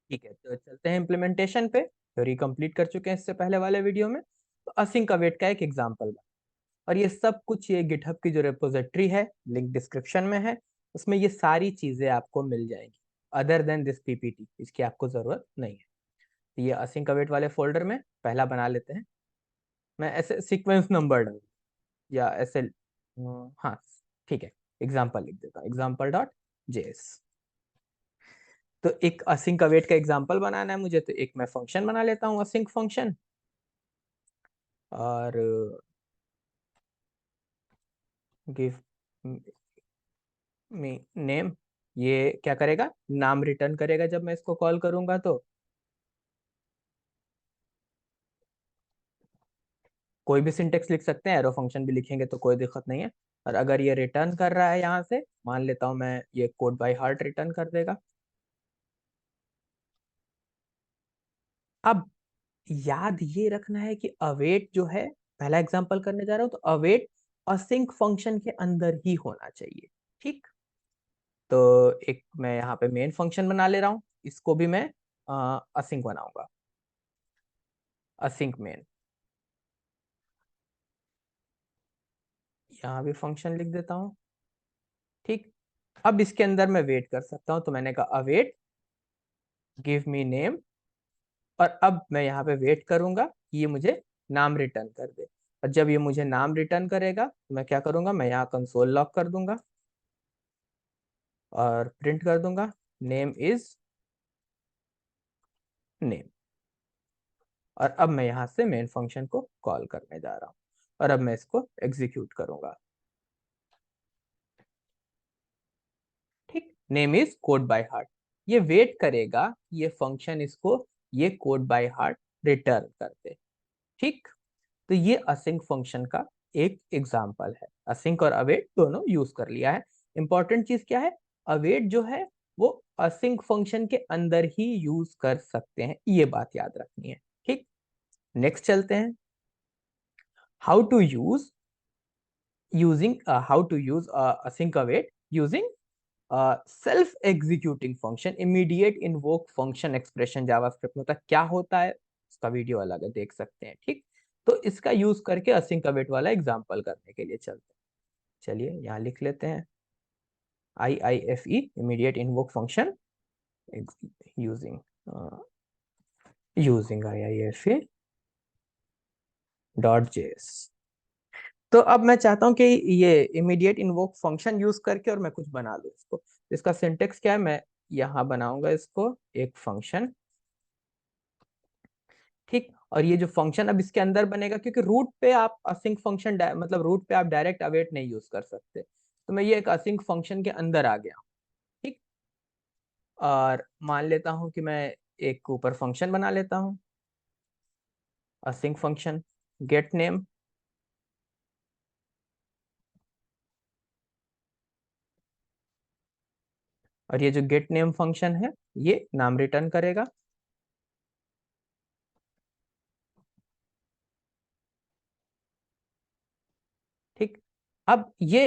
ठीक है, तो चलते हैं इम्प्लीमेंटेशन पे। थ्योरी कंप्लीट कर चुके हैं इससे पहले वाले वीडियो में। तो असिंक अवेट का एक एग्जांपल बना, और ये सब कुछ ये गिटहब की जो रेपोजिटरी है, लिंक डिस्क्रिप्शन में है, उसमें ये सारी चीजें आपको मिल जाएंगी। अदर देन दिस पीपीटी, इसकी आपको जरूरत नहीं है। तो ये असिंक अवेट वाले फोल्डर में पहला बना लेते हैं। मैं ऐसे सीक्वेंस नंबर डाल, या ऐसे हाँ ठीक है, एग्जाम्पल लिख देता हूँ, एग्जाम्पल डॉट जेएस। तो एक असिंक अवेट का एग्जांपल बनाना है मुझे, तो एक मैं फंक्शन बना लेता हूँ, असिंक फंक्शन। और गिव मी नेम, ये क्या करेगा, नाम रिटर्न करेगा जब मैं इसको कॉल करूंगा। तो कोई भी सिंटेक्स लिख सकते हैं, एरो फंक्शन भी लिखेंगे तो कोई दिक्कत नहीं है। और अगर ये रिटर्न कर रहा है यहाँ से, मान लेता हूँ मैं, ये कोड बाय हार्ट रिटर्न कर देगा। अब याद ये रखना है कि अवेट जो है, पहला एग्जांपल करने जा रहा हूं, तो अवेट असिंक फंक्शन के अंदर ही होना चाहिए। ठीक, तो एक मैं यहाँ पे मेन फंक्शन बना ले रहा हूँ, इसको भी मैं असिंक बनाऊंगा, असिंक मेन। यहाँ भी फंक्शन लिख देता हूँ। ठीक, अब इसके अंदर मैं वेट कर सकता हूँ, तो मैंने कहा अवेट गिव मी नेम, और अब मैं यहाँ पे वेट करूंगा कि ये मुझे नाम रिटर्न कर दे। और जब ये मुझे नाम रिटर्न करेगा, तो मैं क्या करूंगा, मैं यहाँ कंसोल लॉक कर दूंगा और प्रिंट कर दूंगा नेम इज नेम। और अब मैं यहाँ से मेन फंक्शन को कॉल करने जा रहा हूँ, और अब मैं इसको एग्जीक्यूट करूंगा। ठीक, name is code by heart, ये वेट करेगा ये फंक्शन इसको ये कोड बाय हार्ट रिटर्न कर दे। ठीक, तो ये असिंक फंक्शन का एक एग्जांपल है। असिंक और अवेट दोनों यूज कर लिया है। इंपॉर्टेंट चीज क्या है, अवेट जो है वो असिंक फंक्शन के अंदर ही यूज कर सकते हैं, ये बात याद रखनी है। ठीक, नेक्स्ट चलते हैं, how to use using how to use async await using self executing function immediate invoke function expression JavaScript में होता है। क्या होता है, उसका वीडियो अलग है, देख सकते हैं। ठीक, तो इसका यूज करके async await वाला एग्जांपल करने के लिए चलते हैं। चलिए यहाँ लिख लेते हैं, IIFE immediate invoke function using using IIFE dot JS. तो अब मैं चाहता हूं कि ये इमीडिएट इन्वोक फंक्शन यूज करके और मैं कुछ बना लूं इसको। इसका सिंटेक्स क्या है, मैं यहाँ बनाऊंगा इसको एक फंक्शन। ठीक, और ये जो फंक्शन अब इसके अंदर बनेगा, क्योंकि रूट पे आप असिंक फंक्शन मतलब रूट पे आप डायरेक्ट अवेट नहीं यूज कर सकते, तो मैं ये एक असिंक फंक्शन के अंदर आ गया। ठीक, और मान लेता हूं कि मैं एक ऊपर फंक्शन बना लेता हूं, असिंक फंक्शन गेट नेम। और ये जो गेट नेम फंक्शन है, ये नाम रिटर्न करेगा। ठीक, अब ये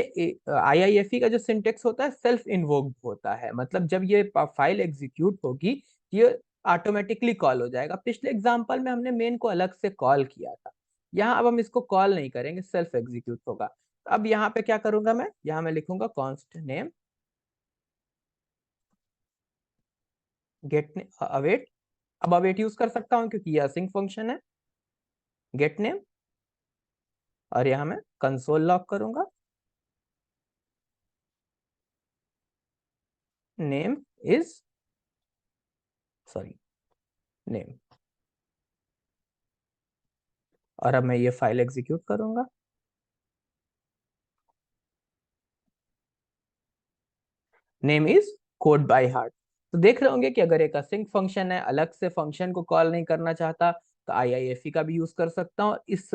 IIFE का जो सिंटेक्स होता है सेल्फ इन्वोक्ड होता है, मतलब जब ये फाइल एग्जीक्यूट होगी, ये ऑटोमेटिकली कॉल हो जाएगा। पिछले एग्जांपल में हमने मेन को अलग से कॉल किया था, यहाँ अब हम इसको कॉल नहीं करेंगे, सेल्फ एग्जीक्यूट होगा। अब यहाँ पे क्या करूंगा मैं, यहाँ मैं लिखूंगा कॉन्स्ट नेम गेट अवेट। अब अवेट यूज कर सकता हूँ क्योंकि ये असिंक फंक्शन है, गेट नेम, और यहाँ मैं कंसोल लॉक करूंगा नेम इज सॉरी नेम। और अब मैं ये फाइल एग्जीक्यूट करूंगा, name is code by heart. तो देख रहे होंगे कि अगर एक असिंक फंक्शन है, अलग से फंक्शन को कॉल नहीं करना चाहता, तो IIFE का भी यूज कर सकता हूँ। और इस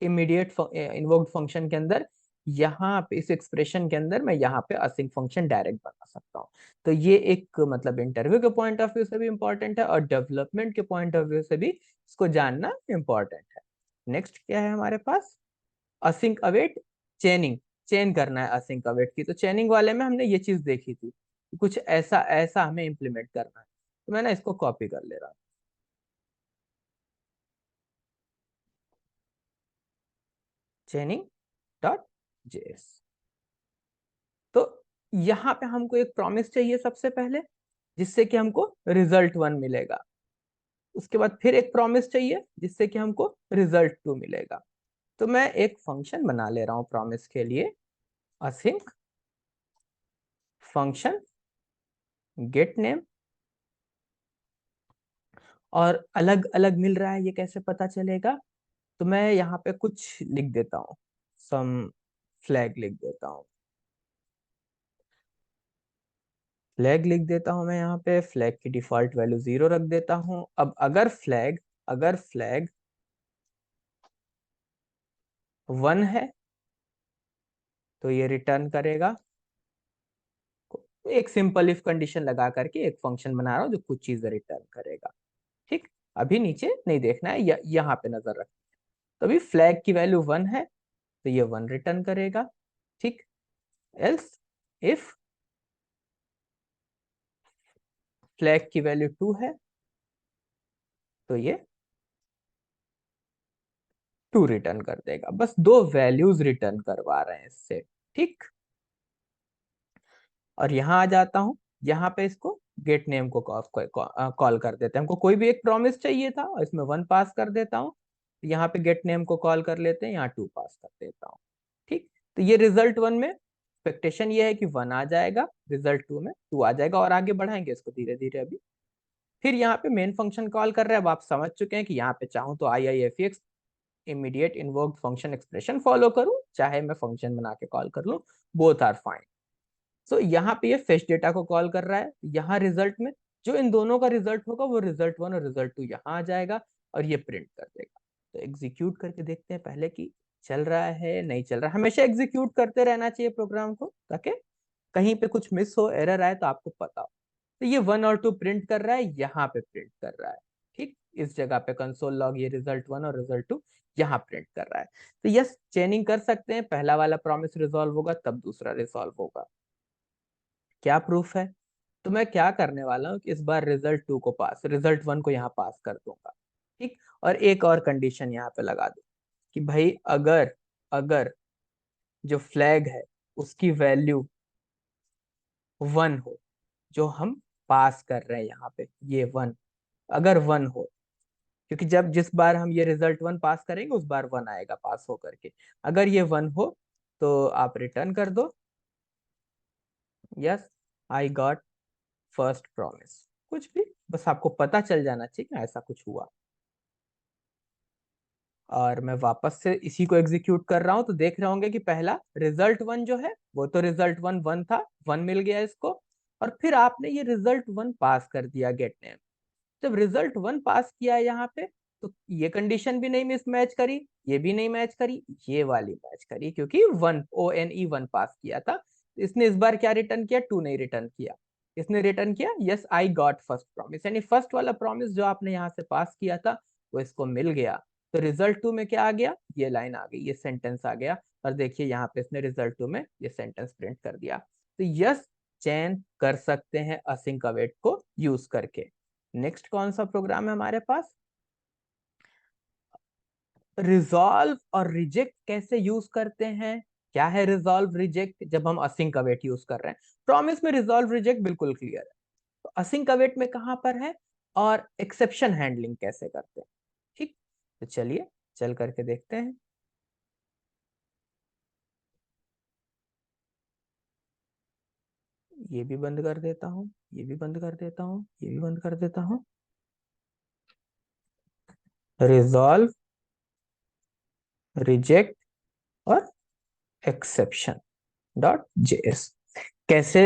इमीडिएट इन्वोक्ड फंक्शन के अंदर, यहाँ पे इस एक्सप्रेशन के अंदर मैं यहाँ पे असिंक फंक्शन डायरेक्ट बना सकता हूँ। तो ये एक मतलब इंटरव्यू के पॉइंट ऑफ व्यू से भी इंपॉर्टेंट है, और डेवलपमेंट के पॉइंट ऑफ व्यू से भी इसको जानना इंपॉर्टेंट है। नेक्स्ट क्या है हमारे पास, असिंक अवेट चेनिंग। चेन करना है असिंक अवेट की, तो चेनिंग वाले में हमने ये चीज देखी थी, कुछ ऐसा ऐसा हमें इम्प्लीमेंट करना है। तो मैं ना इसको कॉपी कर ले रहा हूँ, चेनिंग डॉट जेएस। तो यहाँ पे हमको एक प्रॉमिस चाहिए सबसे पहले, जिससे कि हमको रिजल्ट 1 मिलेगा। उसके बाद फिर एक प्रॉमिस चाहिए जिससे कि हमको रिजल्ट 2 मिलेगा। तो मैं एक फंक्शन बना ले रहा हूँ प्रॉमिस के लिए, असिंक फंक्शन गेट नेम। और अलग अलग मिल रहा है, ये कैसे पता चलेगा? तो मैं यहाँ पे कुछ लिख देता हूँ, सम फ्लैग लिख देता हूँ, फ्लैग लिख देता हूँ मैं यहाँ पे। फ्लैग की डिफॉल्ट वैल्यू 0 रख देता हूँ। अब अगर फ्लैग 1 है तो ये रिटर्न करेगा। एक सिंपल इफ कंडीशन लगा करके एक फंक्शन बना रहा हूँ जो कुछ चीजें रिटर्न करेगा। ठीक, अभी नीचे नहीं देखना है, यहाँ पे नजर रख। तो अभी फ्लैग की वैल्यू 1 है तो ये 1 रिटर्न करेगा। ठीक, एल्स इफ फ्लैग की वैल्यू 2 है तो ये 2 रिटर्न कर देगा। बस दो वैल्यूज रिटर्न करवा रहे हैं इससे। ठीक, और यहाँ आ जाता हूँ, यहाँ पे इसको गेट नेम को कॉल कर देते हैं। हमको कोई भी एक प्रॉमिस चाहिए था और इसमें 1 पास कर देता हूँ। यहाँ पे गेट नेम को कॉल कर लेते हैं, यहाँ 2 पास कर देता हूँ। ठीक, तो ये रिजल्ट 1 में एक्सपेक्टेशन ये है कि 1 आ जाएगा, रिजल्ट 2 में 2 आ जाएगा। और आगे बढ़ाएंगे इसको धीरे धीरे अभी। फिर यहाँ पे मेन फंक्शन कॉल कर रहे हैं। अब आप समझ चुके हैं कि यहाँ पे चाहूँ तो IIFEX immediate invoked function expression follow करूं, चाहे मैं फंक्शन बना के कॉल कर लूं, बोथ आर फाइन। सो यहाँ पे ये फेच डेटा को कॉल कर रहा है। यहाँ रिजल्ट में जो इन दोनों का रिजल्ट होगा वो रिजल्ट 1 और रिजल्ट 2 यहाँ आ जाएगा और ये प्रिंट कर देगा। तो एग्जीक्यूट करके देखते हैं पहले कि चल रहा है नहीं चल रहा है। हमेशा एग्जीक्यूट करते रहना चाहिए प्रोग्राम को, ताकि कहीं पे कुछ मिस हो, एरर आए तो आपको पता हो। तो ये 1 और 2 प्रिंट कर रहा है, यहाँ पे प्रिंट कर रहा है। ठीक, इस जगह पे कंसोल लॉग ये रिजल्ट 1 और रिजल्ट 2 यहाँ प्रिंट कर रहा है। तो यस, चेनिंग कर सकते हैं। पहला वाला प्रॉमिस रिजॉल्व होगा तब दूसरा रिजॉल्व होगा। क्या प्रूफ है? तो मैं क्या करने वाला हूँ कि इस बार रिजल्ट 2 को पास, रिजल्ट 1 को यहाँ पास कर दूंगा। ठीक, और एक और कंडीशन यहाँ पे लगा दूं कि भाई अगर अगर जो फ्लैग है उसकी वैल्यू 1 हो, जो हम पास कर रहे हैं यहाँ पे, ये 1 अगर 1 हो, क्योंकि जब जिस बार हम ये रिजल्ट 1 पास करेंगे उस बार 1 आएगा पास हो करके। अगर ये 1 हो तो आप रिटर्न कर दो, yes I got first promise. कुछ भी, बस आपको पता चल जाना चाहिए कि ऐसा कुछ हुआ। और मैं वापस से इसी को एग्जीक्यूट कर रहा हूं तो देख रहे होंगे कि पहला रिजल्ट 1 जो है वो तो रिजल्ट 1 1 था, 1 मिल गया इसको। और फिर आपने ये रिजल्ट 1 पास कर दिया गेट नेम। जब रिजल्ट 1 पास किया है यहाँ पे, तो ये कंडीशन भी नहीं मिस मैच करी, ये भी नहीं मैच करी, ये वाली मैच करी, क्योंकि 1 ONE 1 पास किया था। इसने इस बार क्या रिटर्न किया? 2 नहीं रिटर्न किया। इसने रिटर्न किया yes I got first promise, यानी फर्स्ट वाला प्रॉमिस जो आपने यहाँ से पास किया था वो इसको मिल गया। तो रिजल्ट 2 में क्या आ गया? ये लाइन आ गई, ये सेंटेंस आ गया। और देखिए यहाँ पे इसने रिजल्ट 2 में ये सेंटेंस प्रिंट कर दिया। तो यस, चयन कर सकते हैं असिंक अवेट को यूज करके। नेक्स्ट कौन सा प्रोग्राम है हमारे पास? रिजॉल्व और रिजेक्ट कैसे यूज करते हैं? क्या है रिजॉल्व रिजेक्ट जब हम असिंक अवेट यूज कर रहे हैं? प्रॉमिस में रिजॉल्व रिजेक्ट बिल्कुल क्लियर है, तो असिंक अवेट में कहां पर है? और एक्सेप्शन हैंडलिंग कैसे करते हैं? ठीक, तो चलिए चल करके देखते हैं। ये भी बंद कर देता हूँ, ये भी बंद कर देता हूँ, ये भी बंद कर देता हूँ। रिजॉल्व, रिजेक्ट और एक्सेप्शन डॉट जेएस। कैसे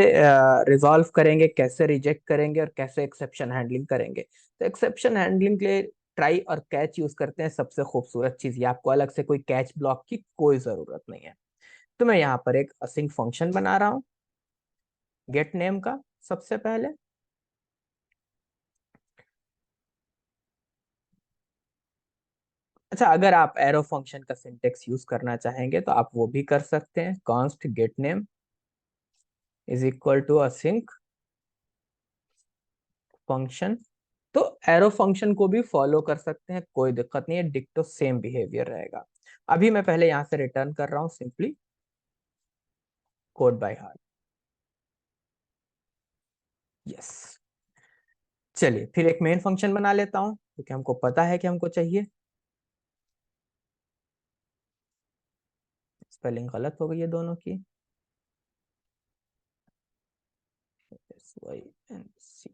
रिजॉल्व करेंगे, कैसे रिजेक्ट करेंगे और कैसे एक्सेप्शन हैंडलिंग करेंगे? तो एक्सेप्शन हैंडलिंग के लिए ट्राई और कैच यूज करते हैं। सबसे खूबसूरत चीज ये, आपको अलग से कोई कैच ब्लॉक की कोई जरूरत नहीं है। तो मैं यहाँ पर एक असिंक फंक्शन बना रहा हूँ गेट नेम का। सबसे पहले अच्छा, अगर आप एरो फंक्शन का सिंटेक्स यूज करना चाहेंगे तो आप वो भी कर सकते हैं। Const get name is equal to async function, तो एरो फंक्शन को भी फॉलो कर सकते हैं, कोई दिक्कत नहीं है, डिक्टो सेम बिहेवियर रहेगा। अभी मैं पहले यहां से रिटर्न कर रहा हूं simply code by heart. Yes, चलिए फिर एक मेन फंक्शन बना लेता हूं क्योंकि हमको पता है कि हमको चाहिए। स्पेलिंग गलत हो गई है दोनों की। SYNC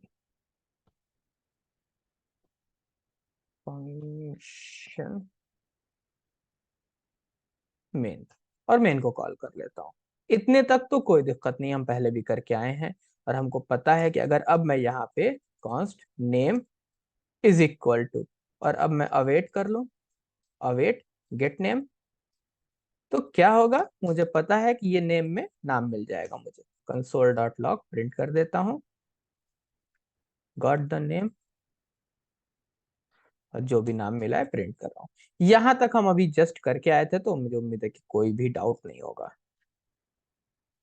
फंक्शन मेन, और मेन को कॉल कर लेता हूँ। इतने तक तो कोई दिक्कत नहीं, हम पहले भी करके आए हैं और हमको पता है कि अगर अब मैं यहाँ पे const name is equal to, और अब मैं अवेट कर लूं, अवेट गेट नेम, तो क्या होगा मुझे पता है कि ये नेम में नाम मिल जाएगा मुझे। कंसोल डॉट लॉग प्रिंट कर देता हूँ गॉट द नेम, और जो भी नाम मिला है प्रिंट कर रहा हूँ। यहां तक हम अभी जस्ट करके आए थे, तो मुझे उम्मीद है कि कोई भी डाउट नहीं होगा।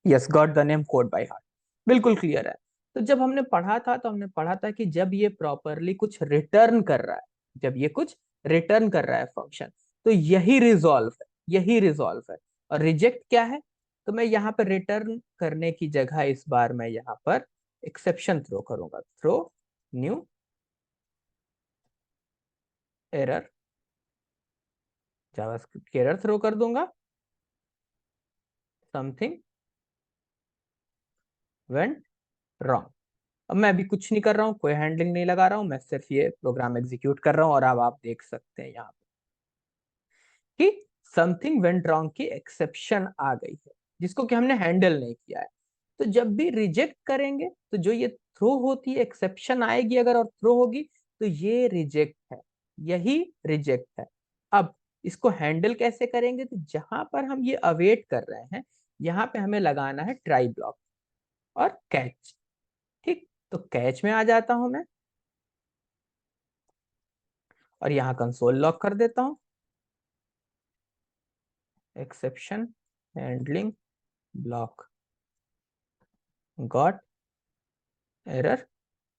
Yes, got the name code by heart, बिल्कुल क्लियर है। तो जब हमने पढ़ा था तो हमने पढ़ा था कि जब ये प्रॉपरली कुछ रिटर्न कर रहा है, जब ये कुछ रिटर्न कर रहा है फंक्शन, तो यही रिजॉल्व है, यही रिजॉल्व है। और रिजेक्ट क्या है, तो मैं यहाँ पर रिटर्न करने की जगह इस बार मैं यहाँ पर एक्सेप्शन थ्रो करूंगा, थ्रो न्यू एरर, जावास्क्रिप्ट की एरर थ्रो कर दूंगा, समथिंग वेंट रॉन्ग। अब मैं अभी कुछ नहीं कर रहा हूँ, कोई हैंडलिंग नहीं लगा रहा हूँ, मैं सिर्फ ये प्रोग्राम एग्जीक्यूट कर रहा हूँ, और अब आप देख सकते हैं यहाँ पे कि समथिंग वेंट रॉन्ग की एक्सेप्शन आ गई है, जिसको कि हमने हैंडल नहीं किया है। तो जब भी रिजेक्ट करेंगे तो जो ये थ्रो होती है, एक्सेप्शन आएगी अगर और थ्रो होगी, तो ये रिजेक्ट है, यही रिजेक्ट है। अब इसको हैंडल कैसे करेंगे, तो जहां पर हम ये अवेट कर रहे हैं, यहाँ पे हमें लगाना है ट्राई ब्लॉक और कैच। ठीक, तो कैच में आ जाता हूं मैं, और यहाँ कंसोल लॉक कर देता हूँ, exception handling block got error,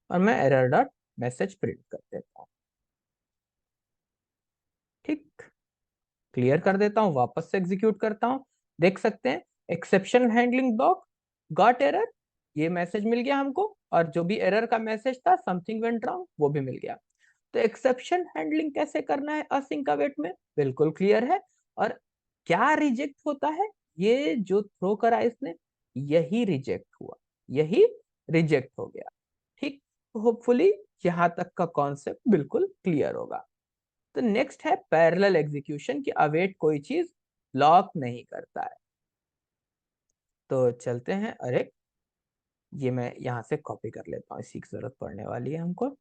और मैं एरर डॉट मैसेज प्रिंट कर देता हूँ। ठीक, क्लियर कर देता हूँ, वापस से एग्जीक्यूट करता हूँ। देख सकते हैं exception handling block got error, ये मैसेज मिल गया हमको, और जो भी एरर का मैसेज था समथिंग वेंट रॉन्ग वो भी मिल गया। तो एक्सेप्शन हैंडलिंग कैसे करना है असिंक अवेट में, बिल्कुल क्लियर है। और क्या रिजेक्ट होता है, ये जो थ्रो करा इसने, यही रिजेक्ट हुआ, यही रिजेक्ट हो गया। ठीक, होपफुली यहां तक का कॉन्सेप्ट बिल्कुल क्लियर होगा। तो नेक्स्ट है पैरेलल एग्जीक्यूशन, कि अवेट कोई चीज लॉक नहीं करता है। तो चलते हैं, अरे ये मैं यहाँ से कॉपी कर लेता हूँ, इसी की जरूरत पड़ने वाली है हमको।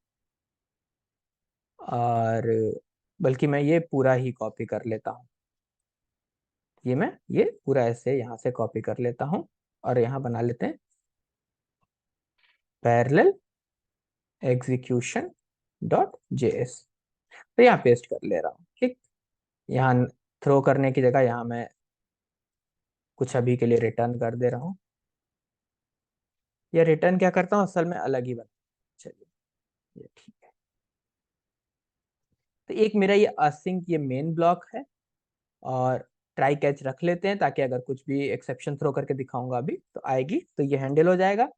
और बल्कि मैं ये पूरा ही कॉपी कर लेता हूँ, ये मैं ये पूरा ऐसे यहाँ से कॉपी कर लेता हूँ, और यहाँ बना लेते हैं पैरेलल एग्जीक्यूशन डॉट जेएस। तो यहाँ पेस्ट कर ले रहा हूँ। ठीक, यहाँ थ्रो करने की जगह यहाँ मैं कुछ अभी के लिए रिटर्न कर दे रहा हूँ, या रिटर्न क्या करता हूँ असल में अलग ही बना, चलिए ये ठीक है। तो एक मेरा ये असिंक ये मेन ब्लॉक है, और ट्राई कैच रख लेते हैं ताकि अगर कुछ भी एक्सेप्शन थ्रो करके दिखाऊंगा अभी तो आएगी, तो ये हैंडल हो जाएगा।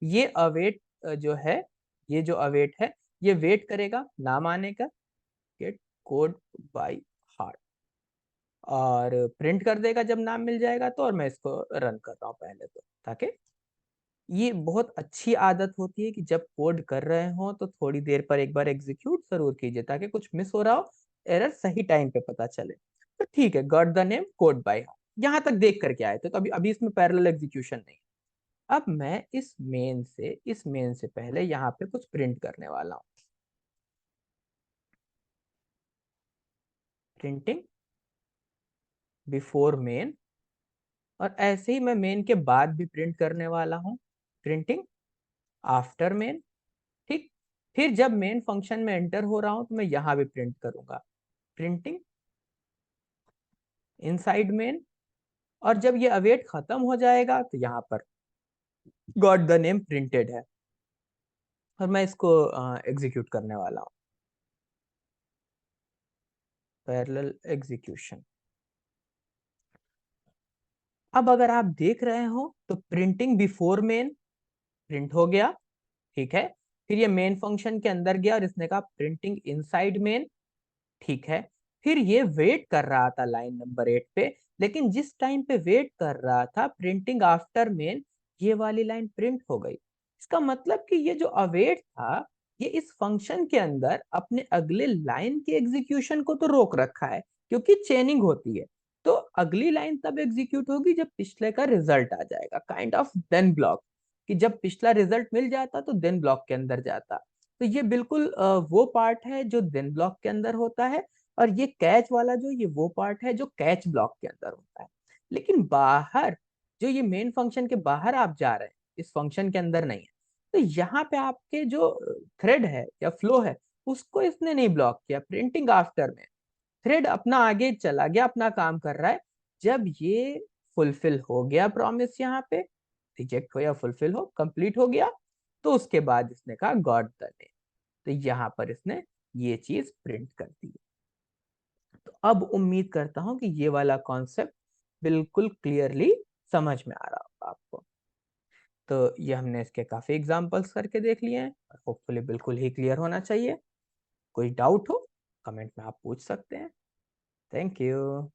ये अवेट जो है, ये जो अवेट है, ये वेट करेगा नाम आने का, गेट कोड बाय हार्ट, और प्रिंट कर देगा जब नाम मिल जाएगा तो। और मैं इसको रन कर रहा हूँ पहले तो, ताकि ये बहुत अच्छी आदत होती है कि जब कोड कर रहे हो तो थोड़ी देर पर एक बार एग्जीक्यूट जरूर कीजिए, ताकि कुछ मिस हो रहा हो, एरर सही टाइम पे पता चले। तो ठीक है, got the name code by heart, यहां तक देख करके आए थे, तो अभी अभी इसमें पैरेलल एग्जीक्यूशन नहीं। अब मैं इस मेन से पहले यहाँ पे कुछ प्रिंट करने वाला हूँ, प्रिंटिंग बिफोर मेन, और ऐसे ही मैं मेन के बाद भी प्रिंट करने वाला हूँ, प्रिंटिंग आफ्टर मेन। ठीक, फिर जब मेन फंक्शन में एंटर हो रहा हूं तो मैं यहां भी प्रिंट करूंगा, प्रिंटिंग इनसाइड मेन। और जब ये अवेट खत्म हो जाएगा तो यहाँ पर गॉट द नेम प्रिंटेड है, और मैं इसको एग्जीक्यूट करने वाला हूँ। Parallel execution. अब अगर आप देख रहे हो तो प्रिंटिंग बिफोर मेन प्रिंट हो गया, ठीक है। फिर ये मेन फंक्शन के अंदर गया और इसने कहा प्रिंटिंग इनसाइड मेन, ठीक है। फिर ये वेट कर रहा था लाइन नंबर 8 पे, लेकिन जिस टाइम पे वेट कर रहा था प्रिंटिंग आफ्टर मेन, ये वाली लाइन प्रिंट हो गई। इसका मतलब कि ये जो अवेट था, ये इस फंक्शन के अंदर अपने अगले लाइन के एग्जीक्यूशन को तो रोक रखा है, क्योंकि चेनिंग होती है। तो अगली लाइन तब एग्जीक्यूट होगी जब पिछले का रिजल्ट आ जाएगा, काइंड ऑफ देन ब्लॉक, कि जब पिछला रिजल्ट मिल जाता तो देन ब्लॉक के अंदर जाता। तो ये बिल्कुल वो पार्ट है जो देन ब्लॉक के अंदर होता है, और ये कैच वाला जो ये वो पार्ट है जो कैच ब्लॉक के अंदर होता है। लेकिन बाहर, जो ये मेन फंक्शन के बाहर आप जा रहे हैं, इस फंक्शन के अंदर नहीं है, तो यहाँ पे आपके जो थ्रेड है या फ्लो है, उसको इसने नहीं ब्लॉक किया। प्रिंटिंग आफ्टर में थ्रेड अपना आगे चला गया, अपना काम कर रहा है। जब ये फुलफिल हो गया प्रॉमिस, यहाँ पे रिजेक्ट हो या फुलफिल हो, कंप्लीट हो गया, तो उसके बाद इसने कहा गॉट द नेम। तो यहाँ पर इसने ये चीज प्रिंट कर दी। तो अब उम्मीद करता हूं कि ये वाला कॉन्सेप्ट बिल्कुल क्लियरली समझ में आ रहा होगा आपको। तो ये हमने इसके काफी एग्जांपल्स करके देख लिए हैं, और होपफुली बिल्कुल ही क्लियर होना चाहिए। कोई डाउट हो कमेंट में आप पूछ सकते हैं। Thank you.